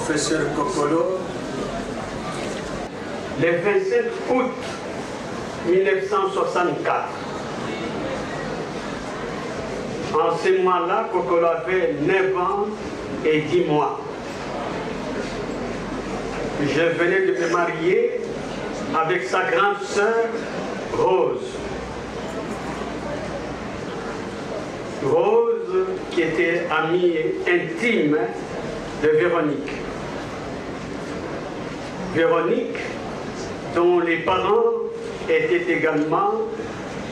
professeur Kokolo. Le 27 août 1964, en ce moment-là, Kokolo avait 9 ans et 10 mois. Je venais de me marier avec sa grande sœur Rose. Rose qui était amie intime de Véronique. Véronique, dont les parents étaient également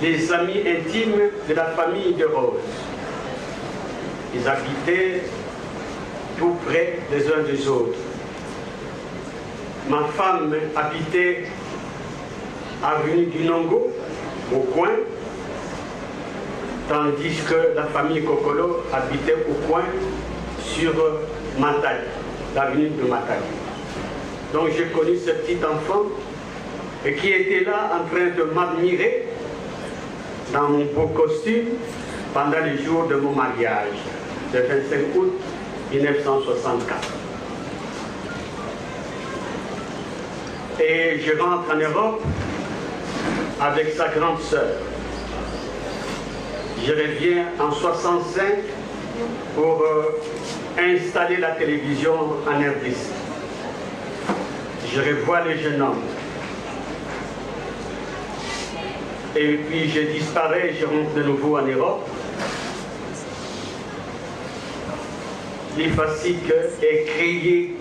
des amis intimes de la famille de Rose. Ils habitaient tout près les uns des autres. Ma femme habitait avenue du Nongo, au coin, tandis que la famille Kokolo habitait au coin sur Matadi, l'avenue de Matadi. Donc j'ai connu ce petit enfant et qui était là en train de m'admirer dans mon beau costume pendant les jours de mon mariage, le 25 août 1964. Et je rentre en Europe avec sa grande sœur. Je reviens en 65 pour installer la télévision en RDC. Je revois le jeune homme. Et puis je disparais, je rentre de nouveau en Europe. L'IFASIC est créé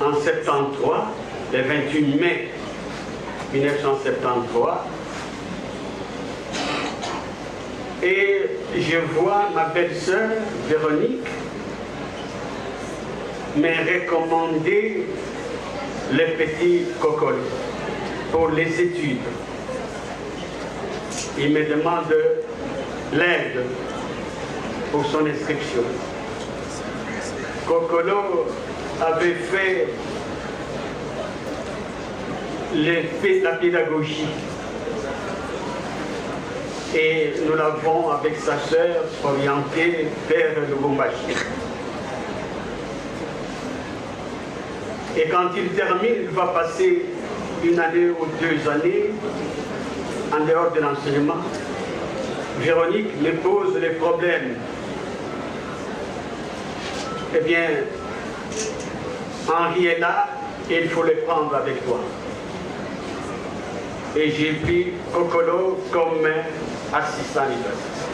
en 73, le 28 mai 1973. Et je vois ma belle-sœur, Véronique, me recommander le petit Kokolo pour les études. Il me demande l'aide pour son inscription. Kokolo avait fait la pédagogie. Et nous l'avons, avec sa sœur, orienté vers le Lubumbashi. Et quand il termine, il va passer 1 année ou 2 années en dehors de l'enseignement. Véronique me pose les problèmes. Eh bien, Henri est là et il faut le prendre avec toi. Et j'ai pris Kokolo comme assistant universitaire.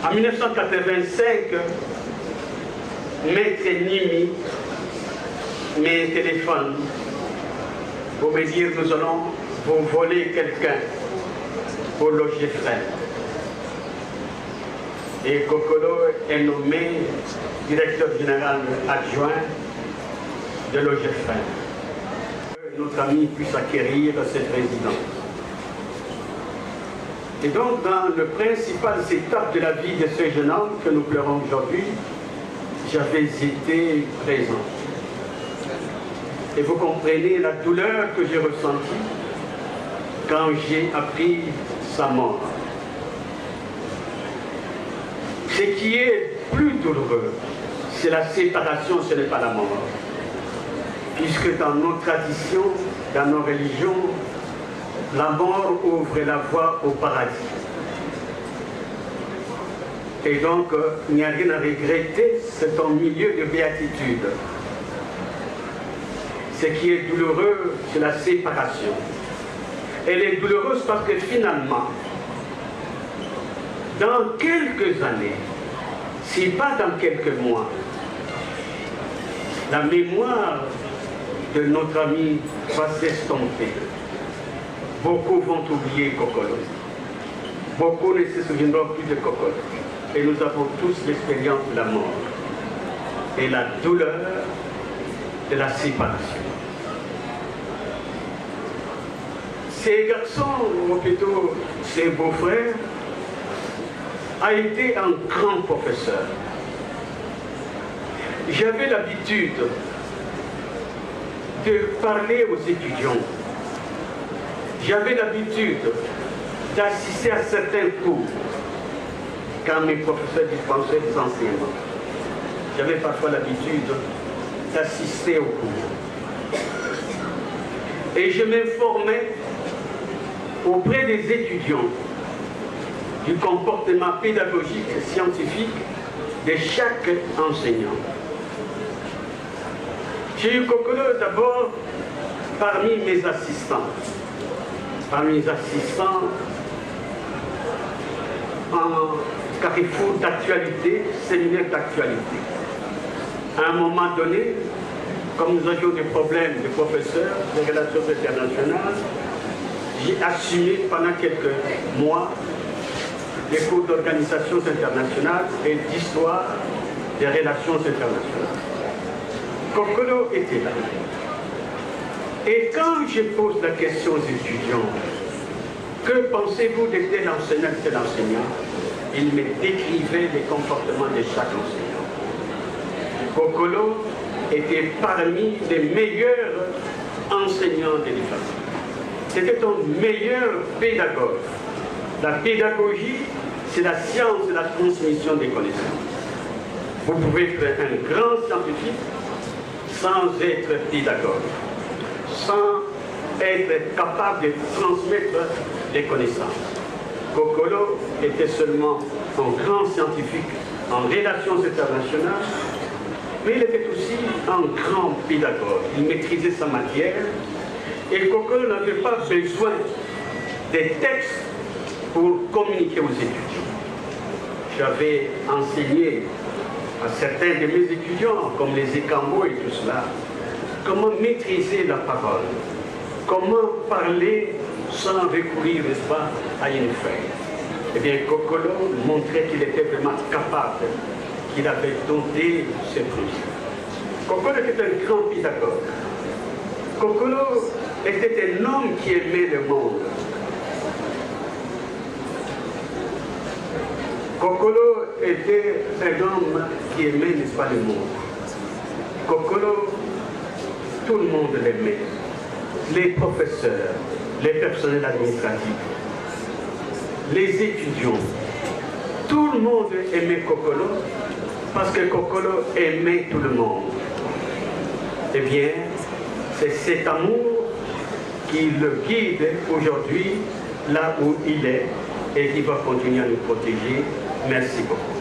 En 1985, Maître Nimi me téléphone pour me dire nous allons vous voler quelqu'un pour loger frère. Et Kokolo est nommé directeur général adjoint de loger frère. Notre ami puisse acquérir cette résidence. Et donc, dans les principales étapes de la vie de ce jeune homme que nous pleurons aujourd'hui, j'avais été présent. Et vous comprenez la douleur que j'ai ressentie quand j'ai appris sa mort. Ce qui est plus douloureux, c'est la séparation, ce n'est pas la mort. Puisque dans nos traditions, dans nos religions, la mort ouvre la voie au paradis. Et donc, il n'y a rien à regretter, c'est un milieu de béatitude. Ce qui est douloureux, c'est la séparation. Elle est douloureuse parce que finalement, dans quelques années, si pas dans quelques mois, la mémoire de notre ami va s'estomper. Beaucoup vont oublier Kokolo. Beaucoup ne se souviendront plus de Kokolo. Et nous avons tous l'expérience de la mort et la douleur de la séparation. Ces garçons, ou plutôt ses beaux-frères, a été un grand professeur. J'avais l'habitude de parler aux étudiants. J'avais l'habitude d'assister à certains cours quand mes professeurs dispensaient des enseignements. j'avais parfois l'habitude d'assister au cours. Et je m'informais auprès des étudiants du comportement pédagogique et scientifique de chaque enseignant. J'ai eu Kokolo d'abord parmi mes assistants. Parmi mes assistants en carrefour d'actualité, séminaire d'actualité. À un moment donné, comme nous avions des problèmes de professeurs, de relations internationales, j'ai assumé pendant quelques mois les cours d'organisations internationales et d'histoire des relations internationales. Kokolo était là. Et quand je pose la question aux étudiants, que pensez-vous de tel enseignant, tel enseignant, il me décrivait les comportements de chaque enseignant. Kokolo était parmi les meilleurs enseignants de l'IFAS. C'était un meilleur pédagogue. La pédagogie, c'est la science de la transmission des connaissances. Vous pouvez être un grand scientifique sans être pédagogue, sans être capable de transmettre des connaissances. Kokolo était seulement un grand scientifique en relations internationales, mais il était aussi un grand pédagogue. Il maîtrisait sa matière et Kokolo n'avait pas besoin des textes pour communiquer aux étudiants. J'avais enseigné à certains de mes étudiants, comme les Ekambo et tout cela, comment maîtriser la parole, comment parler sans recourir, n'est-ce pas, à une feuille. Eh bien, Kokolo montrait qu'il était vraiment capable, qu'il avait dompté ses principes. Kokolo était un grand pédagogue. Kokolo était un homme qui aimait le monde. Kokolo était un homme qui aimait, n'est-ce pas, le monde. Kokolo, tout le monde l'aimait. Les professeurs, les personnels administratifs, les étudiants, tout le monde aimait Kokolo parce que Kokolo aimait tout le monde. Eh bien, c'est cet amour qui le guide aujourd'hui là où il est et qui va continuer à nous protéger. Merci beaucoup.